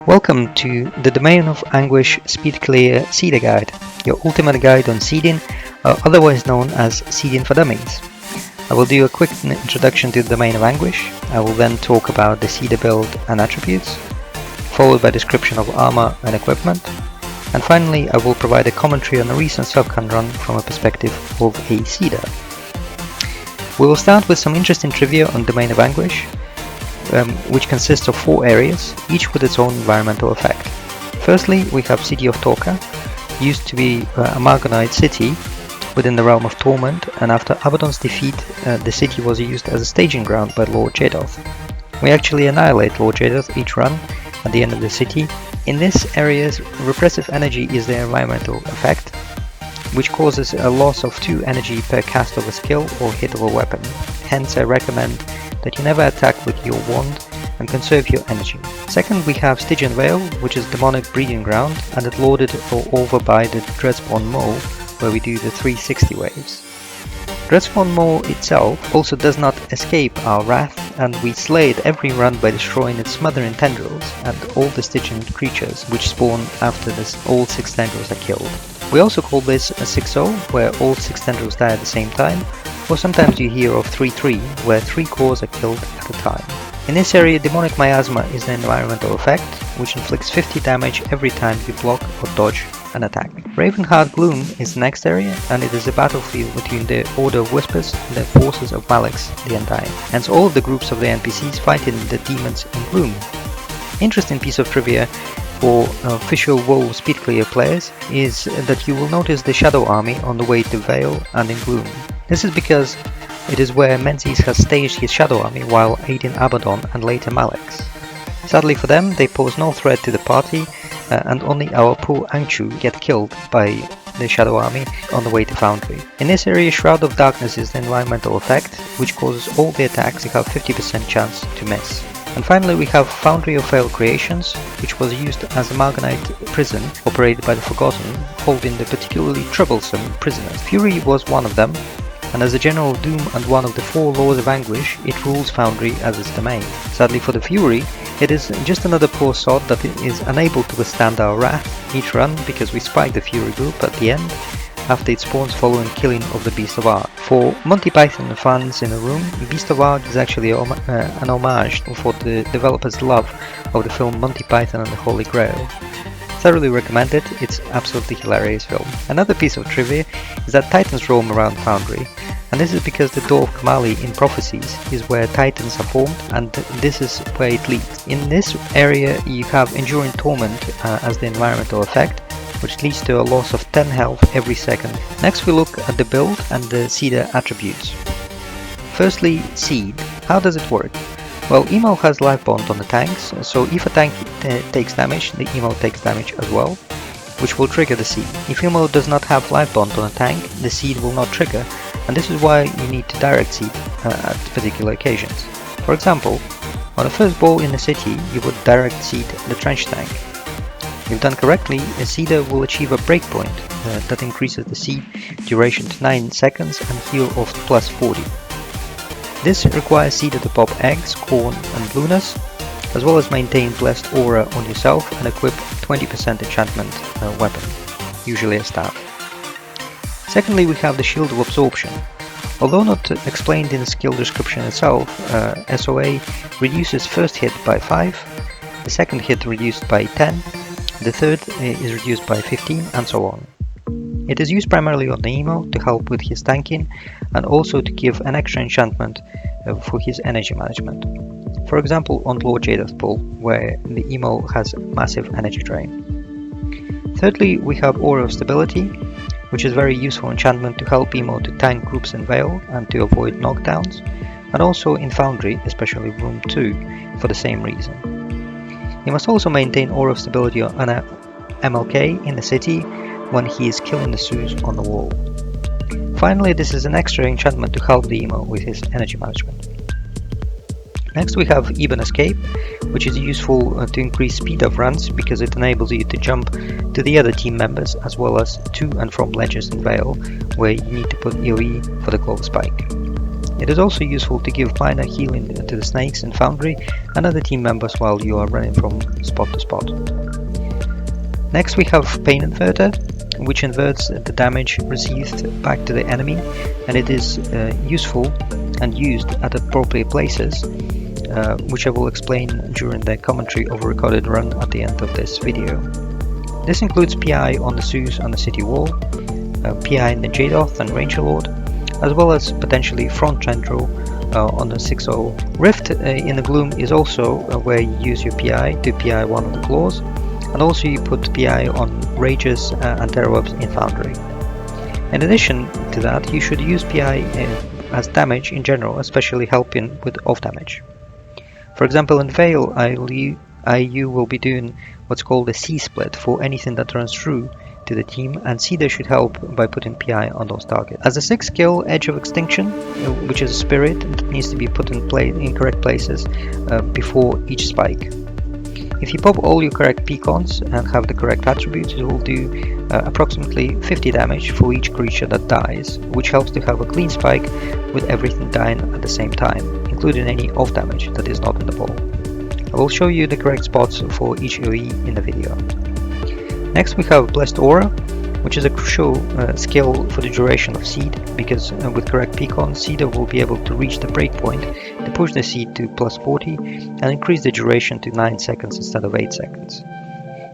Welcome to the Domain of Anguish Speed Clear Seeder Guide, your ultimate guide on seeding, otherwise known as seeding for dummies. I will do a quick introduction to the Domain of Anguish. I will then talk about the seeder build and attributes, followed by a description of armor and equipment, and finally I will provide a commentary on a recent subcon run from a perspective of a seeder. We will start with some interesting trivia on Domain of Anguish, which consists of 4 areas, each with its own environmental effect. Firstly, we have City of Torc'qua, used to be a Margonite city within the realm of Torment, and after Abaddon's defeat, the city was used as a staging ground by Lord Jadoth. We actually annihilate Lord Jadoth each run at the end of the city. In this area's repressive energy is the environmental effect, which causes a loss of 2 energy per cast of a skill or hit of a weapon. Hence I recommend that you never attack with your wand and conserve your energy. Second, we have Stygian Veil, which is demonic breeding ground, and it's lorded over by the Dreadspawn Mole, where we do the 360 waves. Dreadspawn Mole itself also does not escape our wrath, and we slay it every run by destroying its smothering tendrils and all the Stygian creatures which spawn after this all 6 tendrils are killed. We also call this a 6-0, where all 6 tendrils die at the same time, or sometimes you hear of 3-3, where 3 cores are killed at a time. In this area, Demonic Miasma is the environmental effect, which inflicts 50 damage every time you block or dodge an attack. Ravenheart Gloom is the next area, and it is a battlefield between the Order of Whispers and the forces of Malix the Undying. Hence all of the groups of the NPCs fighting the demons in Gloom. Interesting piece of trivia for official WoW Speed Clear players is that you will notice the Shadow Army on the way to Vale and in Gloom. This is because it is where Menzies has staged his Shadow Army while aiding Abaddon and later Malix. Sadly for them, they pose no threat to the party, and only our poor Angchu get killed by the Shadow Army on the way to Foundry. In this area, Shroud of Darkness is the environmental effect, which causes all the attacks to have 50% chance to miss. And finally we have Foundry of Failed Creations, which was used as a Margonite prison operated by the Forgotten, holding the particularly troublesome prisoners. Fury was one of them, and as a general doom and one of the 4 Lords of Anguish, it rules Foundry as its domain. Sadly for the Fury, it is just another poor sod that is unable to withstand our wrath each run, because we spike the Fury group at the end after it spawns following killing of the Beast of Arg. For Monty Python fans in the room, Beast of Arg is actually an homage for the developers' love of the film Monty Python and the Holy Grail. Thoroughly recommend it, it's absolutely hilarious film. Another piece of trivia is that Titans roam around Foundry, and this is because the Door of Kamali in Prophecies is where Titans are formed, and this is where it leads. In this area you have Enduring Torment as the environmental effect, which leads to a loss of 10 health every second. Next we look at the build and the seeder attributes. Firstly, seed. How does it work? Well, Emo has life bond on the tanks, so if a tank takes damage, the Emo takes damage as well, which will trigger the seed. If Emo does not have life bond on a tank, the seed will not trigger, and this is why you need to direct seed at particular occasions. For example, on the first ball in the city, you would direct seed the trench tank. If done correctly, a seeder will achieve a breakpoint that increases the seed duration to 9 seconds and heal of plus 40. This requires seeder to pop eggs, corn and lunas, as well as maintain blessed aura on yourself and equip 20% enchantment weapon, usually a staff. Secondly, we have the Shield of Absorption. Although not explained in the skill description itself, SOA reduces first hit by 5, the second hit reduced by 10, the third is reduced by 15, and so on. It is used primarily on the Emo to help with his tanking, and also to give an extra enchantment for his energy management. For example, on Lord Jadoth's pull, where the Emo has massive energy drain. Thirdly, we have Aura of Stability, which is very useful enchantment to help Emo to tank groups in Vale and to avoid knockdowns, and also in Foundry, especially Room 2, for the same reason. He must also maintain Aura of Stability on a MLK in the city when he is killing the Zeus on the wall. Finally, this is an extra enchantment to help the Emo with his energy management. Next we have Even Escape, which is useful to increase speed of runs because it enables you to jump to the other team members as well as to and from ledges in Vale, where you need to put EOE for the clover spike. It is also useful to give minor healing to the snakes in Foundry and other team members while you are running from spot to spot. Next we have Pain Inverter, which inverts the damage received back to the enemy, and it is useful and used at appropriate places, which I will explain during the commentary of a recorded run at the end of this video. This includes PI on the Zeus and the City Wall, PI in the Jadoth and Ranger Lord, as well as potentially Front Tendril on the 6-0. Rift in the Gloom is also where you use your PI to PI one of the claws, and also you put PI on Rages and Terrorwebs in Foundry. In addition to that, you should use PI as damage in general, especially helping with off damage. For example, in Veil, IU will be doing what's called a C-split for anything that runs through to the team, and Cedar should help by putting PI on those targets. As a 6th skill, Edge of Extinction, which is a spirit that needs to be put in correct places before each spike. If you pop all your correct pecons and have the correct attributes, it will do approximately 50 damage for each creature that dies, which helps to have a clean spike with everything dying at the same time, including any off damage that is not in the ball. I will show you the correct spots for each OE in the video. Next we have Blessed Aura, which is a crucial skill for the duration of Seed, because with correct pecon, Cedar will be able to reach the breakpoint to push the Seed to +40 and increase the duration to 9 seconds instead of 8 seconds.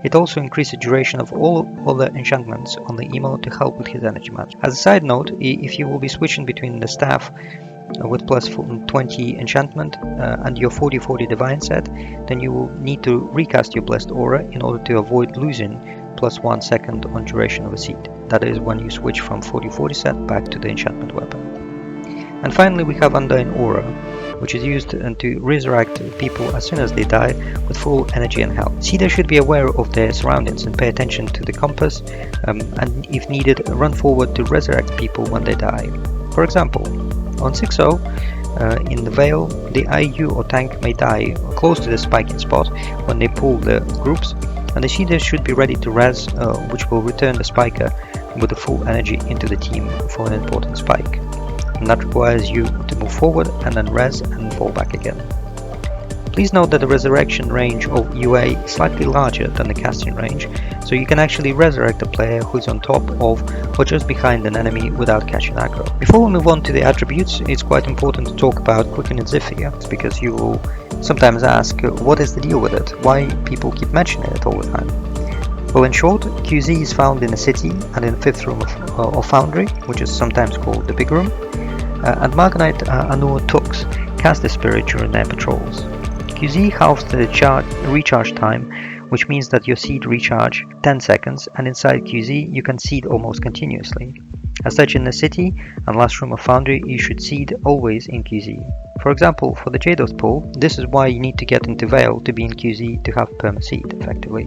It also increases the duration of all other enchantments on the emo to help with his energy management. As a side note, if you will be switching between the staff with +20 enchantment and your 40-40 divine set, then you will need to recast your Blessed Aura in order to avoid losing +1 second on duration of a Seed. That is when you switch from 40-40 set back to the enchantment weapon. And finally we have Undying Aura, which is used to resurrect people as soon as they die with full energy and health. Cedar should be aware of their surroundings and pay attention to the compass, and if needed, run forward to resurrect people when they die. For example, on 6-0, in the Veil, the IU or tank may die close to the spiking spot when they pull the groups, and the Cedar should be ready to res, which will return the spiker with the full energy into the team for an important spike. And that requires you to move forward and then res and fall back again. Please note that the resurrection range of UA is slightly larger than the casting range, so you can actually resurrect a player who's on top of or just behind an enemy without catching aggro. Before we move on to the attributes, it's quite important to talk about Quicken and Zephyr, because you will sometimes ask what is the deal with it, why people keep mentioning it all the time. Well, in short, QZ is found in the city and in the 5th room of Foundry, which is sometimes called the Big Room, and Marganite and NOOO Tux cast the spirit during their patrols. QZ halves the recharge time, which means that your seed recharge 10 seconds, and inside QZ you can seed almost continuously. As such, in the city and last room of Foundry you should seed always in QZ. For example, for the Jadoth pull, this is why you need to get into Veil to be in QZ to have pRma seed effectively.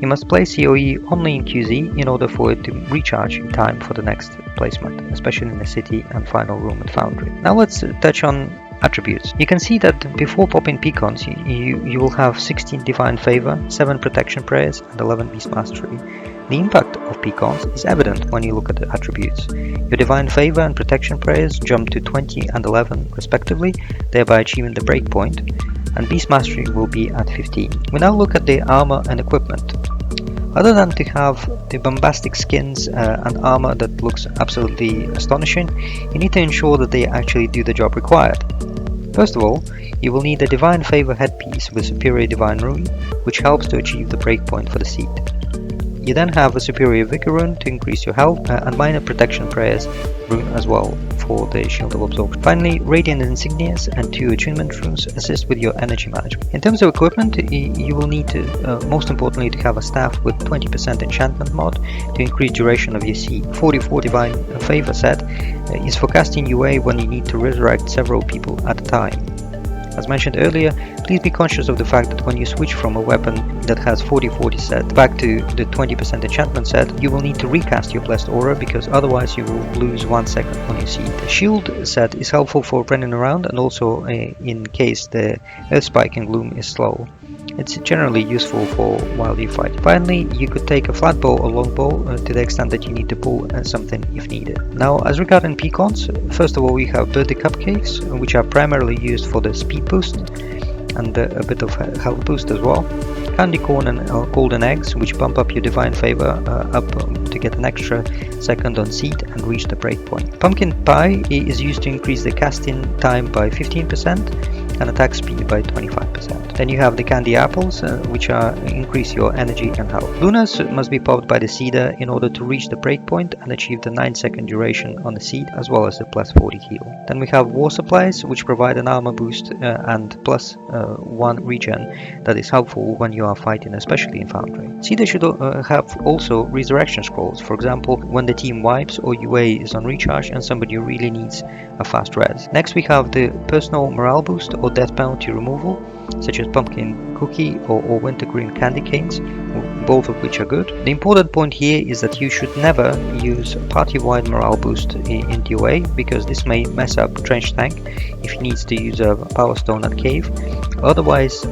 You must place COE only in QZ in order for it to recharge in time for the next placement, especially in the city and final room at Foundry. Now let's touch on attributes. You can see that before popping pecons, you will have 16 Divine Favor, 7 Protection Prayers and 11 Beast Mastery. The impact of pecons is evident when you look at the attributes. Your Divine Favor and Protection Prayers jump to 20 and 11 respectively, thereby achieving the breakpoint, and Beast Mastery will be at 15. We now look at the armor and equipment. Other than to have the bombastic skins and armor that looks absolutely astonishing, you need to ensure that they actually do the job required. First of all, you will need a Divine Favor headpiece with Superior Divine Rune, which helps to achieve the breakpoint for the seed. You then have a Superior Vigor Rune to increase your health, and minor Protection Prayers rune as well for the Shield of Absorption. Finally, Radiant Insignias and 2 Attunement Runes assist with your energy management. In terms of equipment, you will need to, most importantly, to have a staff with 20% enchantment mod to increase duration of your seed. 44 Divine Favor set is for casting UA when you need to resurrect several people at a time. As mentioned earlier, please be conscious of the fact that when you switch from a weapon that has 40-40 set back to the 20% enchantment set, you will need to recast your Blessed Aura, because otherwise you will lose 1 second on your seed. The shield set is helpful for running around and also in case the Earth Spike in Gloom is slow. it's generally useful for while you fight. Finally, you could take a flat bow or long bow to the extent that you need to pull something if needed. Now, as regarding pecons, first of all we have birthday cupcakes, which are primarily used for the speed boost and a bit of health boost as well. Candy corn and golden eggs, which bump up your divine favor up to get an extra second on seed and reach the breakpoint. Pumpkin pie is used to increase the casting time by 15% and attack speed by 25%. Then you have the candy apples, which increase your energy and health. Lunas must be popped by the seeder in order to reach the breakpoint and achieve the 9-second duration on the seed, as well as the plus 40 heal. Then we have war supplies, which provide an armor boost and plus 1 regen that is helpful when you are fighting, especially in Foundry. Seeder should have also resurrection scrolls, for example when the team wipes or UA is on recharge and somebody really needs a fast res. Next we have the personal morale boost or death penalty removal, such as pumpkin cookie or wintergreen candy canes, both of which are good. The important point here is that you should never use party-wide morale boost in DoA, because this may mess up Trench Tank if he needs to use a Power Stone at Cave. Otherwise,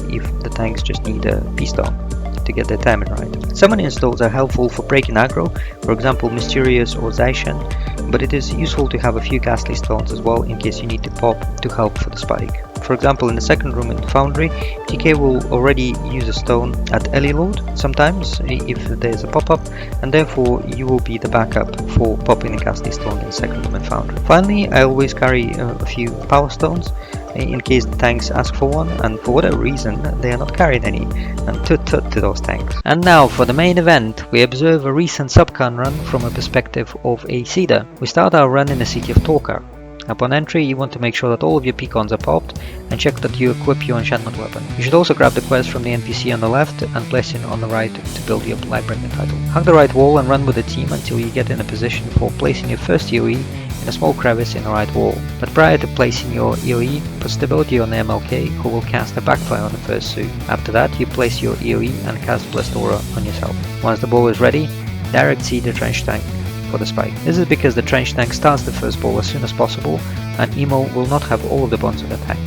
if the tanks just need a P-Stone to get their timing right. Summoning stones are helpful for breaking aggro, for example Mysterious or Zaishan, but it is useful to have a few ghastly stones as well in case you need to pop to help for the spike. For example, in the second room in Foundry, TK will already use a stone at Elilord sometimes if there's a pop-up, and therefore you will be the backup for popping a ghastly stone in the second room in Foundry. Finally, I always carry a few power stones in case the tanks ask for one, and for whatever reason they are not carrying any, and tut to those tanks. And now for the main event, we observe a recent subcon run from a perspective of a seeder. We start our run in the city of Torc'qua. Upon entry, you want to make sure that all of your pecons are popped and check that you equip your enchantment weapon. You should also grab the quest from the NPC on the left and blessing on the right to build your Lightbringer title. Hug the right wall and run with the team until you get in a position for placing your first EOE in a small crevice in the right wall. But prior to placing your EOE, put stability on the MLK, who will cast a backfire on the first suit. After that, you place your EOE and cast Blessed Aura on yourself. Once the ball is ready, direct seed the Trench Tank for the spike. This is because the Trench Tank starts the first ball as soon as possible, and Emo will not have all of the bonds of the tank.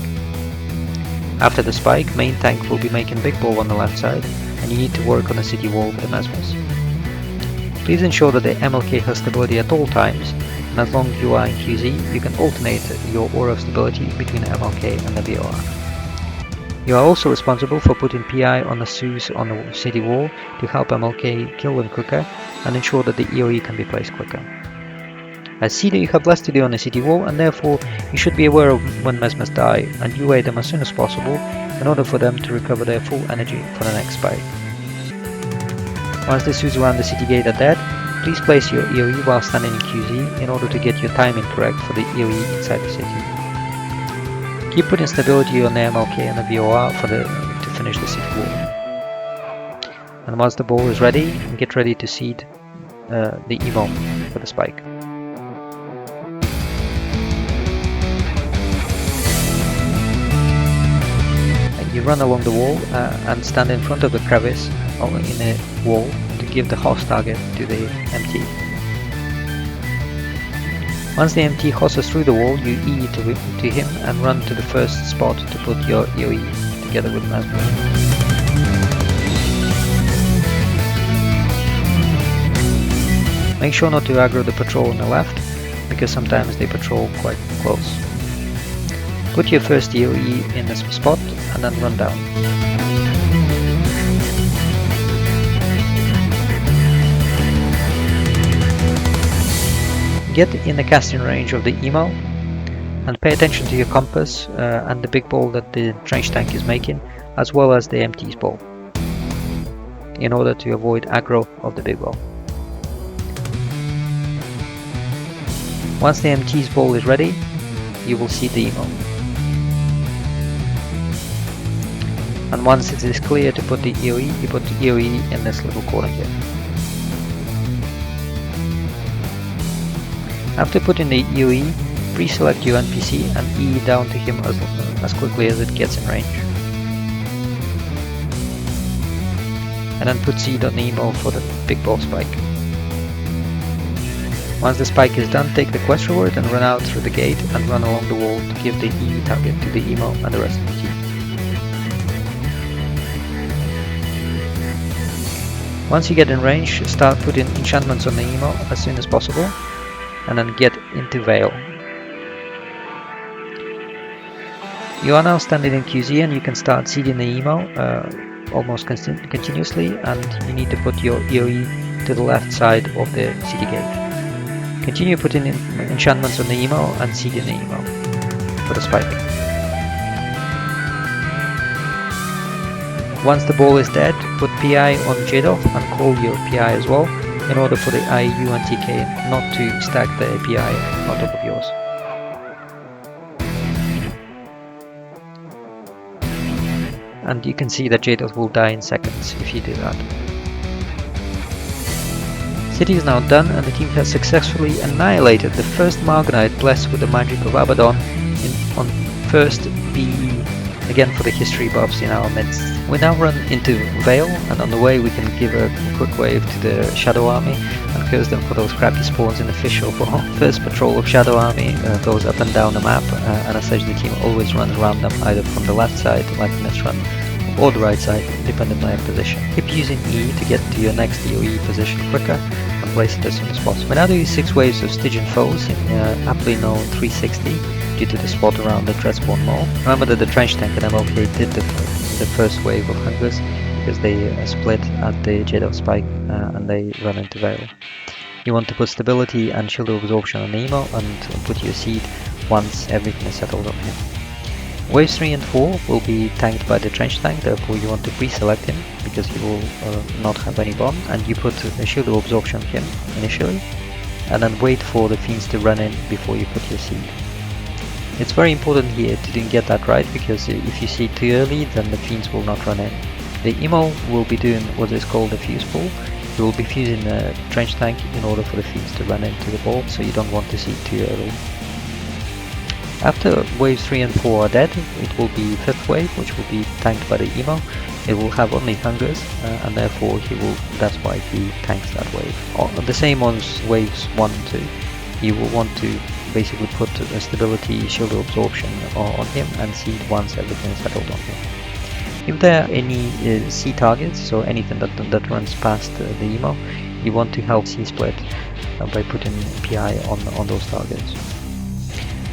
After the spike, main tank will be making big ball on the left side, and you need to work on the city wall with the Mesmers. Please ensure that the MLK has stability at all times, and as long as you are in QZ, you can alternate your aura of stability between the MLK and the VOR. You are also responsible for putting PI on the SUs on the city wall to help MLK kill them quicker and ensure that the EOE can be placed quicker. As Seeder, you have less to do on the city wall, and therefore you should be aware of when Mesmers die and UA them as soon as possible in order for them to recover their full energy for the next spike. Once the SUs around the city gate are dead, please place your EOE while standing in QZ in order to get your timing correct for the EOE inside the city. Keep putting stability on the MLK and the VOR to finish the city wall. And once the ball is ready, get ready to seed the Emo for the spike. You run along the wall and stand in front of the crevice in a wall to give the host target to the MT. Once the MT hosses through the wall, you E to him and run to the first spot to put your EOE together with Mesmer. Make sure not to aggro the patrol on the left, because sometimes they patrol quite close. Put your first EOE in this spot and then run down. Get in the casting range of the Emo and pay attention to your compass and the big ball that the Trench Tank is making, as well as the MT's ball, in order to avoid aggro of the big ball. Once the MT's ball is ready, you will see the Emo. And once it is clear to put the EOE, you put the EOE in this little corner here. After putting the EOE, pre-select your NPC and E down to him as quickly as it gets in range. And then put seed on the Emo for the big ball spike. Once the spike is done, take the quest reward and run out through the gate and run along the wall to give the E target to the Emo and the rest of the team. Once you get in range, start putting enchantments on the emo as soon as possible, and then get into Veil. You are now standing in QZ and you can start seeding the emo almost continuously, and you need to put your EOE to the left side of the CD gate. Continue putting in enchantments on the emo and seeding the emo for the spike. Once the ball is dead, put PI on Jadov and call your PI as well, in order for the IU and TK not to stack the PI on top of yours. And you can see that Jadov will die in seconds if you do that. City is now done, and the team has successfully annihilated the first Margonite blessed with the magic of Abaddon on first BE, again for the history buffs in our midst. We now run into Veil, and on the way we can give a quick wave to the Shadow Army and curse them for those crappy spawns in the fish for first patrol of Shadow Army goes up and down the map, and as such the team always runs around them either from the left side like in this run, or the right side depending on their position. Keep using E to get to your next EOE position quicker and place it as soon as possible. We now do 6 waves of Stygian foes in aptly known 360 due to the spot around the Dreadspawn Mall. Remember that the Trench Tank and MLK did the first wave of Hungers because they split at the Jadov spike and they run into Veil. You want to put stability and shield absorption on Nemo and put your seed once everything is settled on him. Waves 3 and 4 will be tanked by the Trench Tank, therefore you want to pre-select him because he will not have any bomb, and you put a shield absorption on him initially and then wait for the Fiends to run in before you put your seed. It's very important here to get that right, because if you seed too early then the Fiends will not run in. The Emo will be doing what is called a fuse pull. You will be fusing the Trench Tank in order for the Fiends to run into the ball, so you don't want to seed too early. After waves 3 and 4 are dead, it will be 5th wave, which will be tanked by the Emo. It will have only Hungers, and therefore that's why he tanks that wave. The same on waves 1 and 2. You will want to basically put a stability shield absorption on him and seed once everything is settled on him. If there are any C targets, so anything that runs past the Emo, you want to help C split by putting PI on those targets.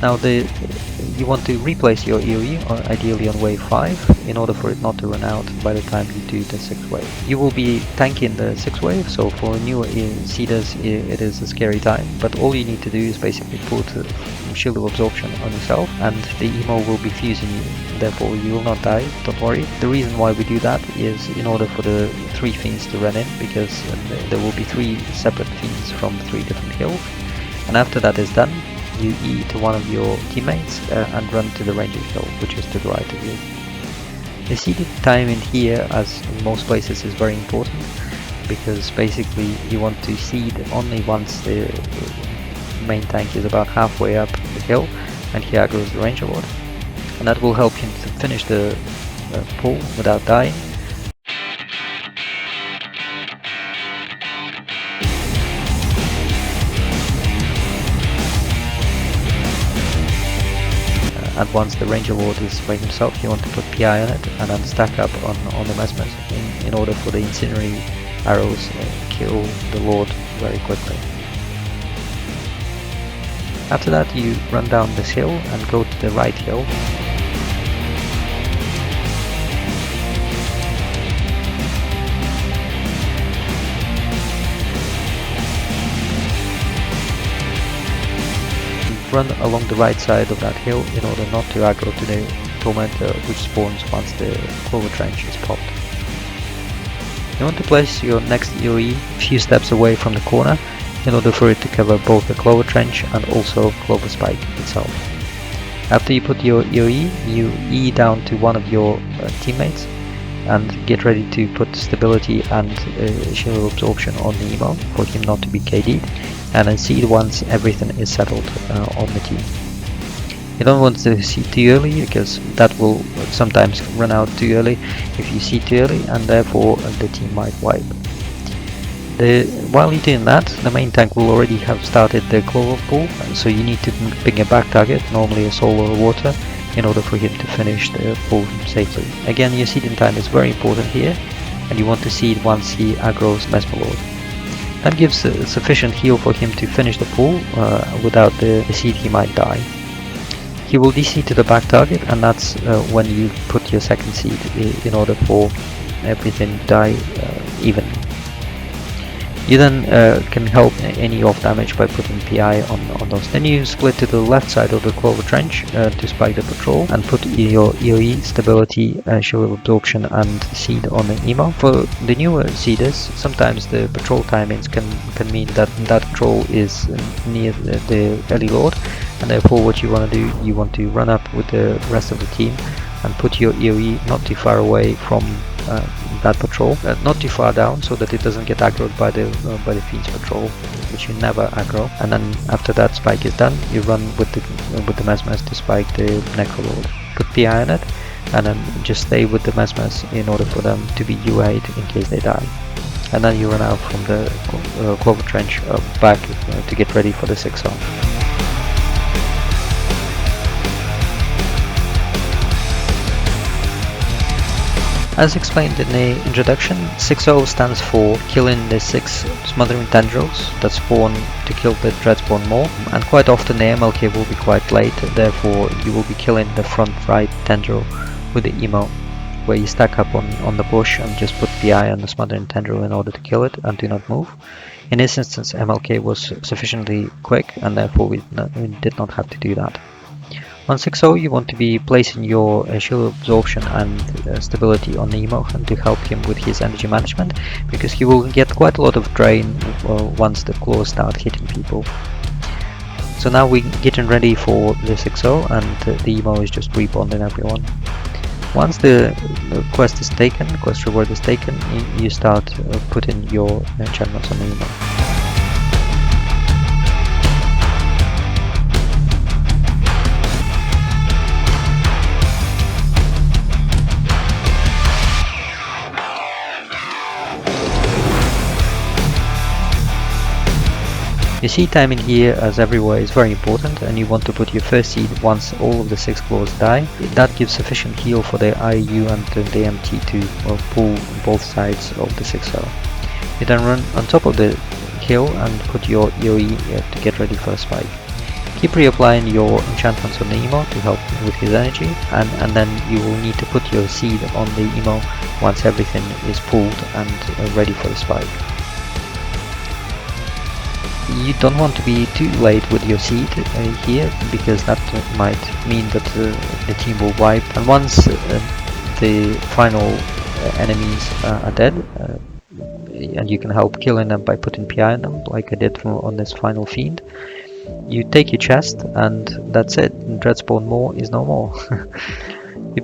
Now you want to replace your EOE, ideally on wave 5, in order for it not to run out by the time you do the 6th wave. You will be tanking the 6th wave, so for new seeders it is a scary time, but all you need to do is basically put shield of absorption on yourself and the Emo will be fusing you, therefore you will not die, don't worry. The reason why we do that is in order for the 3 Fiends to run in, because there will be 3 separate Fiends from 3 different hills, and after that is done, you E to one of your teammates and run to the Ranger hill, which is to the right of you. The seeding time in here, as in most places, is very important, because basically you want to seed only once the main tank is about halfway up the hill, and here goes the Ranger Lord, and that will help him to finish the pull without dying. And once the Ranger Lord is by himself, you want to put PI on it and then stack up on the Mesmers in order for the incendiary arrows kill the Lord very quickly. After that you run down this hill and go to the right hill. Run along the right side of that hill in order not to aggro to the Tormentor, which spawns once the Clover Trench is popped. You want to place your next EOE a few steps away from the corner in order for it to cover both the Clover Trench and also Clover Spike itself. After you put your EOE, you E down to one of your teammates and get ready to put stability and shield absorption on the Emo for him not to be KD'd, and then seed once everything is settled on the team. You don't want to seed too early, because that will sometimes run out too early if you seed too early, and therefore the team might wipe. While you're doing that, the main tank will already have started the Clover pull, so you need to ping a back target, normally a soul or a water, in order for him to finish the pull safely. Again, your seeding time is very important here. and you want to seed once he aggroes Mesmerlord. That gives sufficient heal for him to finish the pull. Without the seed he might die. He will DC to the back target, and that's when you put your second seed in order for everything to die evenly. You then can help any off damage by putting PI on those. Then you split to the left side of the Clover Trench to spike the patrol and put your EOE, stability, shield of absorption and seed on the emo. For the newer seeders, sometimes the patrol timings can mean that patrol is near the early lord, and therefore what you want to do, you want to run up with the rest of the team and put your EOE not too far away from that patrol, not too far down, so that it doesn't get aggroed by the Fiend's patrol, which you never aggro. And then after that spike is done, you run with the Mesmers to spike the Necrolord. Put PI on it, and then just stay with the Mesmers in order for them to be UA'd in case they die. And then you run out from the Clover Trench back to get ready for the 6-0. As explained in the introduction, 6-0 stands for killing the 6 smothering tendrils that spawn to kill the Dreadspawn Maw, and quite often the MLK will be quite late, therefore you will be killing the front right tendril with the emo, where you stack up on the bush and just put PI on the smothering tendril in order to kill it and do not move. In this instance MLK was sufficiently quick, and therefore we did not have to do that. On 6-0 you want to be placing your shield absorption and stability on Nemo and to help him with his energy management, because he will get quite a lot of drain once the claws start hitting people. So now we're getting ready for the 6-0, and the Emo is just rebonding everyone. Once the quest is taken, quest reward is taken, you start putting your enchantments on the Emo. Your seed timing here, as everywhere, is very important, and you want to put your first seed once all of the 6 claws die. That gives sufficient heal for the IU and the MT to pull both sides of the 6-0. You then run on top of the hill and put your EOE to get ready for a spike. Keep reapplying your enchantments on the Emo to help with his energy, and then you will need to put your seed on the Emo once everything is pulled and ready for the spike. You don't want to be too late with your seed here, because that might mean that the team will wipe, and once the final enemies are dead, and you can help killing them by putting PI on them, like I did on this final fiend, you take your chest and that's it. Dreadspawn Maw is no more.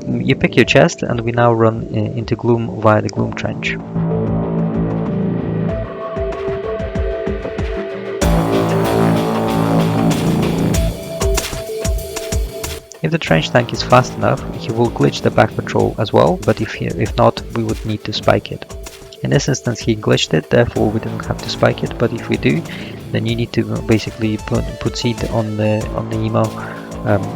You pick your chest, and we now run into Gloom via the Gloom Trench. If the trench tank is fast enough, he will glitch the back patrol as well, but if not, we would need to spike it. In this instance he glitched it, therefore we didn't have to spike it, but if we do, then you need to basically put seed on the Emo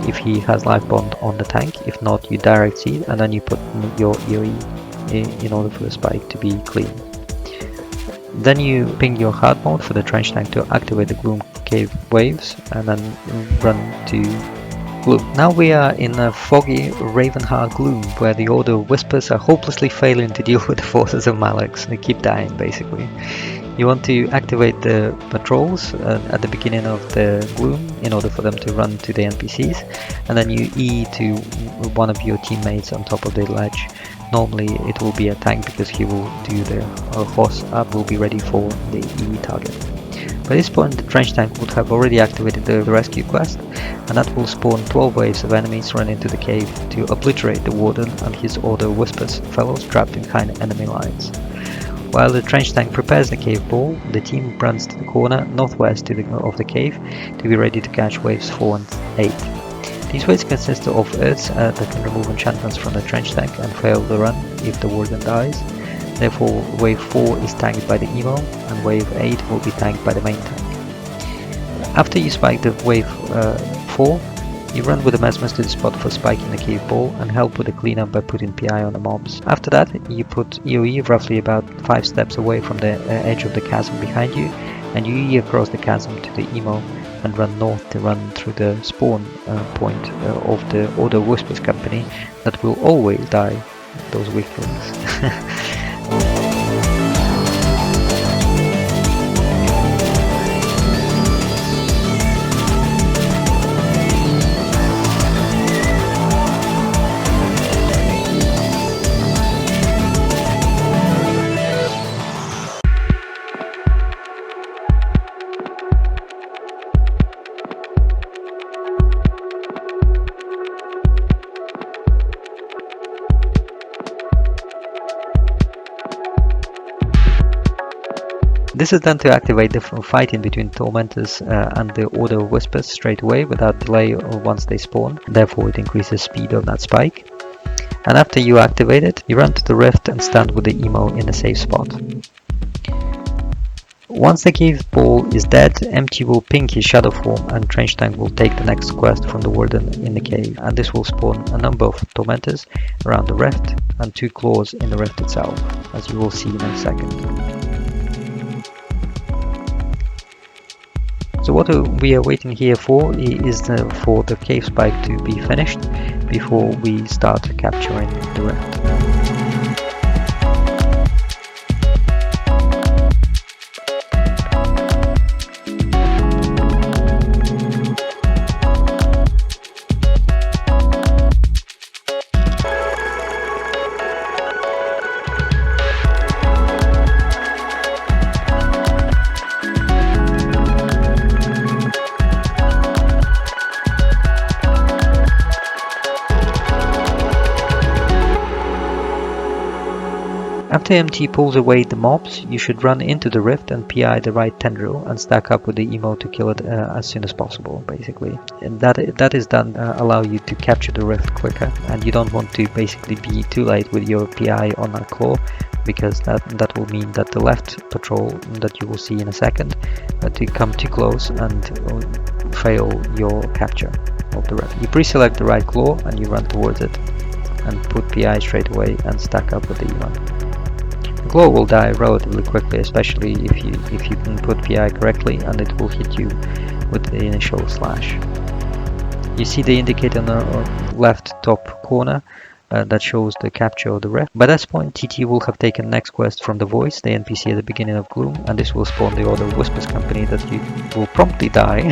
if he has life bond on the tank. If not, you direct seed, and then you put your EOE in order for the spike to be clean. Then you ping your hard mode for the trench tank to activate the Gloom Cave waves, and then run to Gloom. Now we are in a foggy Ravenheart Gloom, where the Order of Whispers are hopelessly failing to deal with the forces of Malix. They keep dying, basically. You want to activate the patrols at the beginning of the Gloom in order for them to run to the NPCs, and then you E to one of your teammates on top of the ledge. Normally it will be a tank, because he will do the horse up, will be ready for the E target. By this point the trench tank would have already activated the rescue quest, and that will spawn 12 waves of enemies run into the cave to obliterate the Warden and his Order of Whispers fellows trapped behind enemy lines. While the trench tank prepares the cave ball, the team runs to the corner northwest of the cave to be ready to catch waves 4 and 8. These waves consist of earths that can remove enchantments from the trench tank and fail the run if the Warden dies. Therefore wave 4 is tanked by the Emo, and wave 8 will be tanked by the main tank. After you spike the wave 4, You run with the Mesmers to the spot for spiking the cave ball and help with the cleanup by putting PI on the mobs. After that, you put EOE roughly about 5 steps away from the edge of the chasm behind you, and you EE across the chasm to the Emo and run north to run through the spawn point of the Order of Whispers company that will always die, those weaklings. This is done to activate the fighting between Tormentors and the Order of Whispers straight away without delay once they spawn, therefore it increases speed of that spike. And after you activate it, you run to the rift and stand with the Emo in a safe spot. Once the cave ball is dead, MT will ping his shadow form and Trench Tank will take the next quest from the Warden in the cave, and this will spawn a number of Tormentors around the rift and 2 claws in the rift itself, as you will see in a second. So what we are waiting here for is for the cave spike to be finished before we start capturing the rift. After MT pulls away the mobs, you should run into the rift and PI the right tendril and stack up with the Emo to kill it as soon as possible, basically. And that is done allow you to capture the rift quicker, and you don't want to basically be too late with your PI on that claw, because that will mean that the left patrol that you will see in a second to come too close and fail your capture of the rift. You pre-select the right claw and you run towards it and put PI straight away and stack up with the Emo. Claw will die relatively quickly, especially if you can put PI correctly, and it will hit you with the initial slash. You see the indicator on the left top corner that shows the capture of the rift. By this point, TT will have taken next quest from the voice, the NPC at the beginning of Gloom, and this will spawn the Order of Whispers company that you will promptly die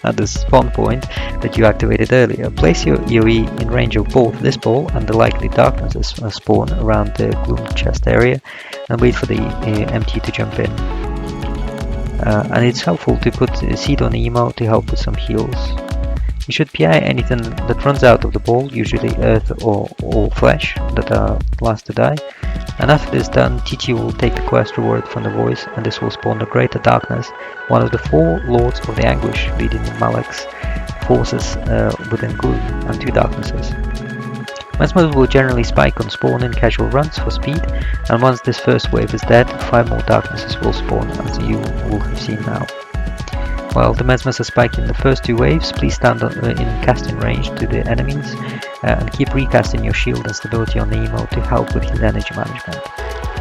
at the spawn point that you activated earlier. Place your EOE in range of both this ball and the likely darkness spawn around the Gloom chest area, and wait for the MT to jump in. And it's helpful to put seed on the Emo to help with some heals. You should PI anything that runs out of the ball, usually earth or flesh, that are last to die. And after this done, TT will take the quest reward from the voice, and this will spawn the Greater Darkness, one of the 4 Lords of the Anguish leading Malek's forces within Gloom, and 2 Darknesses. Mesmers will generally spike on spawn in casual runs for speed, and once this first wave is dead, 5 more Darknesses will spawn, as you will have seen now. While the Mesmers are spiking the first 2 waves, please stand in casting range to the enemies and keep recasting your shield and stability on the Emo to help with his energy management.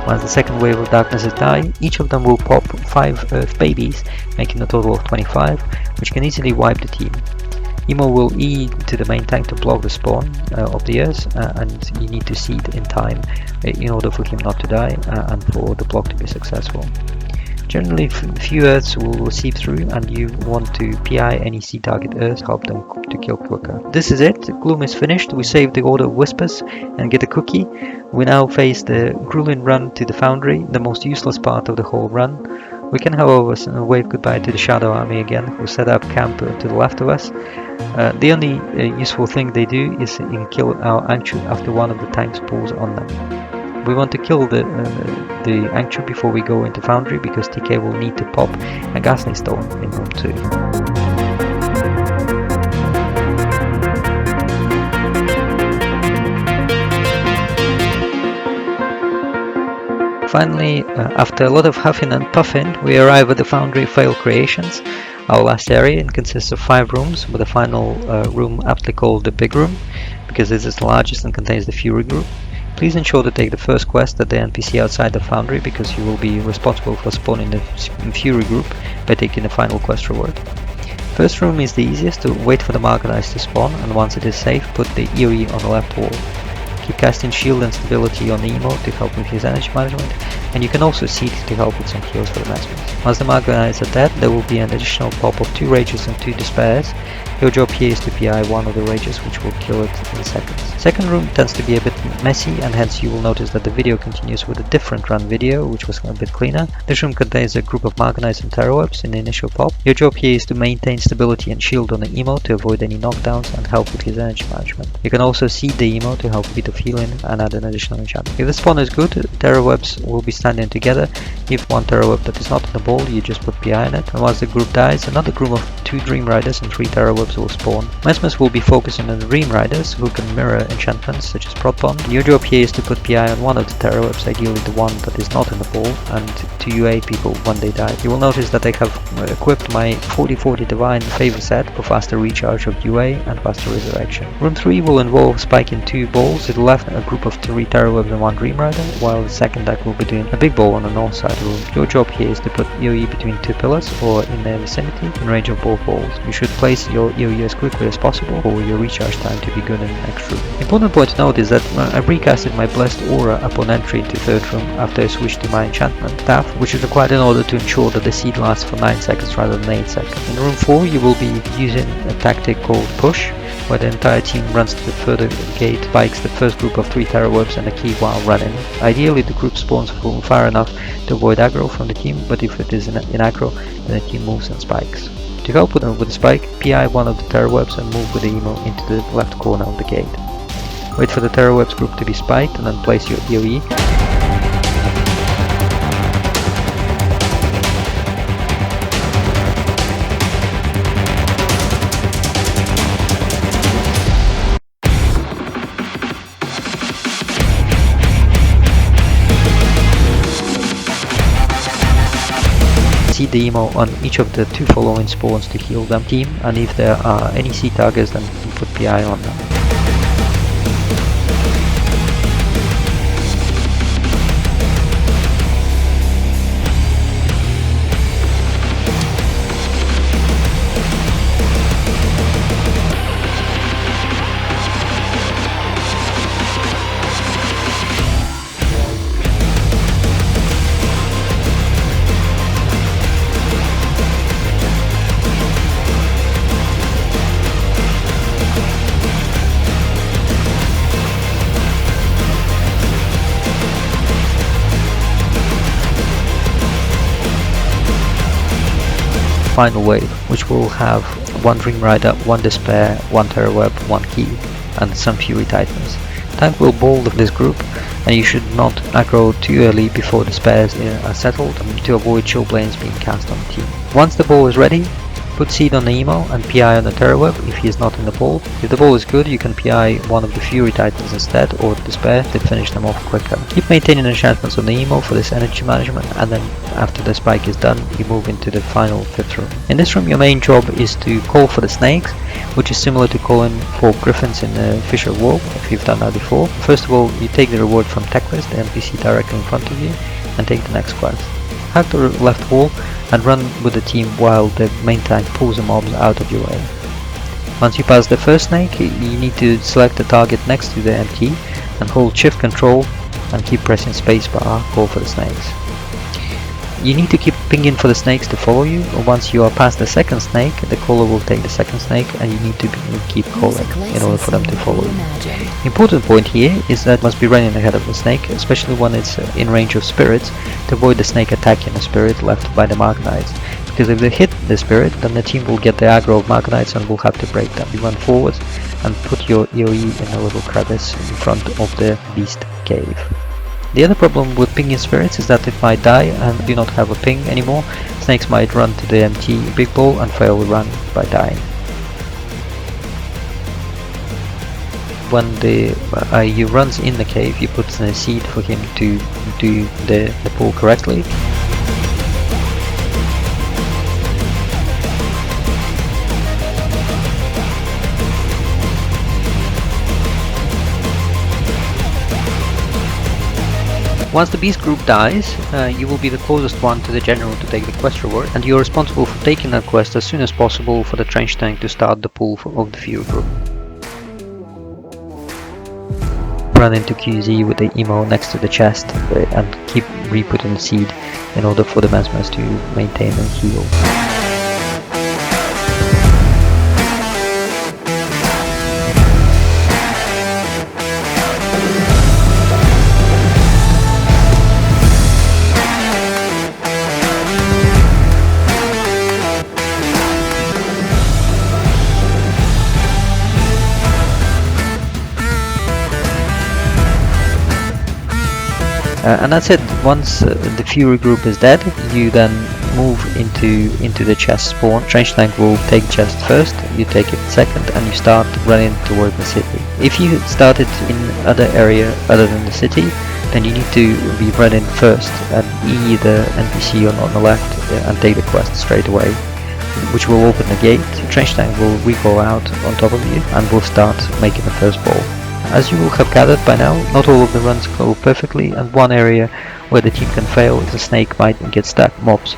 Once the second wave of Darknesses die, each of them will pop 5 Earth Babies, making a total of 25, which can easily wipe the team. Emo will E to the main tank to block the spawn of the Earth, and you need to seed in time in order for him not to die and for the block to be successful. Generally, few Earths will seep through, and you want to PI any sea target Earths, help them to kill quicker. This is it, Gloom is finished, we save the Order of Whispers and get a cookie. We now face the grueling run to the Foundry, the most useless part of the whole run. We can however wave goodbye to the Shadow Army again, who set up camp to the left of us. The only useful thing they do is kill our Ancture after one of the tanks pulls on them. We want to kill the Ancture before we go into Foundry, because TK will need to pop a Ghastly Stone in room 2. Finally, after a lot of huffing and puffing, we arrive at the Foundry Fail Creations, Our last area consists of 5 rooms, with the final room aptly called the Big Room, because this is the largest and contains the Fury group. Please ensure to take the first quest at the NPC outside the Foundry, because you will be responsible for spawning the Fury group by taking the final quest reward. First room is the easiest, to wait for the Markanites to spawn, and once it is safe, put the EOE on the left wall. Keep casting shield and stability on Nemo to help with his energy management, and you can also seed to help with some heals for the Messmans. Once the Markanites are dead, there will be an additional pop of 2 rages and 2 despairs. Your job here is to PI one of the rages, which will kill it in seconds. Second room tends to be a bit messy, and hence you will notice that the video continues with a different run video, which was a bit cleaner. This room contains a group of Markanites and Terrorwebs in the initial pop. Your job here is to maintain stability and shield on the Emo to avoid any knockdowns and help with his energy management. You can also seed the Emo to help a bit of healing and add an additional enchantment. If the spawn is good, Terrorwebs will be standing together. If one Terrorweb that is not in the ball, you just put PI on it, and once the group dies, another group of 2 Dream Riders and 3 Terrorwebs will spawn. Messmans will be focusing on the Dream Riders, who can mirror enchantments such as Prot Bond. Your job here is to put PI on one of the Terrorwebs, ideally the one that is not in the ball, and to UA people when they die. You will notice that I have equipped my 40-40 Divine Favor set for faster recharge of UA and faster resurrection. Room 3 will involve spiking 2 balls. To the left, a group of 3 Terrorwebs and 1 Dream Rider, while the second deck will be doing a big ball on the north side room. Your job here is to put EOE between 2 pillars or in their vicinity in range of both balls. You should place your EOE as quickly as possible for your recharge time to be good in the next room. Important point to note is that I recasted my Blessed Aura upon entry into 3rd room after I switched to my enchantment staff, which is required in order to ensure that the seed lasts for 9 seconds rather than 8 seconds. In room 4 you will be using a tactic called Push, where the entire team runs to the further gate, spikes the first group of 3 Terrorwebs and a key while running. Ideally the group spawns far enough to avoid aggro from the team, but if it is in aggro, then the team moves and spikes. To help with the spike, PI one of the Terrorwebs and move with the Emo into the left corner of the gate. Wait for the Terrorwebs group to be spiked and then place your EOE. Seed the Emo on each of the 2 following spawns to heal them team, and if there are any seed targets, then put PI on them. Final wave, which will have 1 Dream Rider, 1 Despair, 1 Terrorweb, 1 Key, and some Fury Titans. Tank will ball this group, and you should not aggro too early before the spares are settled to avoid chill blains being cast on the team. Once the ball is ready, put seed on the Emo and PI on the Terrorweb if he is not in the ball. If the ball is good, you can PI one of the Fury Titans instead, or Despair, to finish them off quicker. Keep maintaining enchantments on the Emo for this energy management, and then after the spike is done, you move into the final 5th room. In this room your main job is to call for the snakes, which is similar to calling for griffins in the Fisher Warp, if you've done that before. First of all, you take the reward from Techlist, the NPC directly in front of you, and take the next quest. Hack the left wall and run with the team while the main tank pulls the mobs out of your way. Once you pass the first snake, you need to select the target next to the MT and hold shift control and keep pressing spacebar, call for the snakes. You need to keep pinging for the snakes to follow you. Once you are past the second snake, the caller will take the second snake and you need to keep calling in order for them to follow you. The important point here is that you must be running ahead of the snake, especially when it's in range of spirits, to avoid the snake attacking a spirit left by the Markanites. Because if they hit the spirit, then the team will get the aggro of Markanites and will have to break them. You run forwards and put your EOE in a little crevice in front of the beast cave. The other problem with pinging spirits is that if I die and do not have a ping anymore, snakes might run to the MT big ball and fail the run by dying. When you runs in the cave, you put a seed for him to do the pull correctly. Once the beast group dies, you will be the closest one to the general to take the quest reward, and you're responsible for taking that quest as soon as possible for the trench tank to start the pull of the Fury group. Run into QZ with the emo next to the chest and keep re-putting the seed in order for the mesmers to maintain and heal. And that's it. Once the Fury group is dead, you then move into the chest spawn. Trench tank will take chest first, you take it second, and you start running toward the city. If you started in other area other than the city, then you need to be running first and E the NPC on the left and take the quest straight away, which will open the gate. Trench tank will recoil out on top of you and will start making the first ball. As you will have gathered by now, not all of the runs go perfectly, and one area where the team can fail is a snake might get stuck mobs,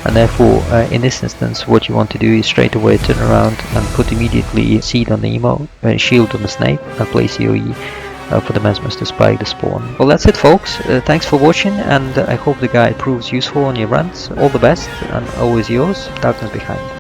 and therefore in this instance what you want to do is straight away turn around and put immediately seed on the emo, shield on the snake, and place EOE for the mesmers to spike the spawn. Well, that's it folks, thanks for watching, and I hope the guide proves useful on your runs. All the best, and always yours, Darkness Behind.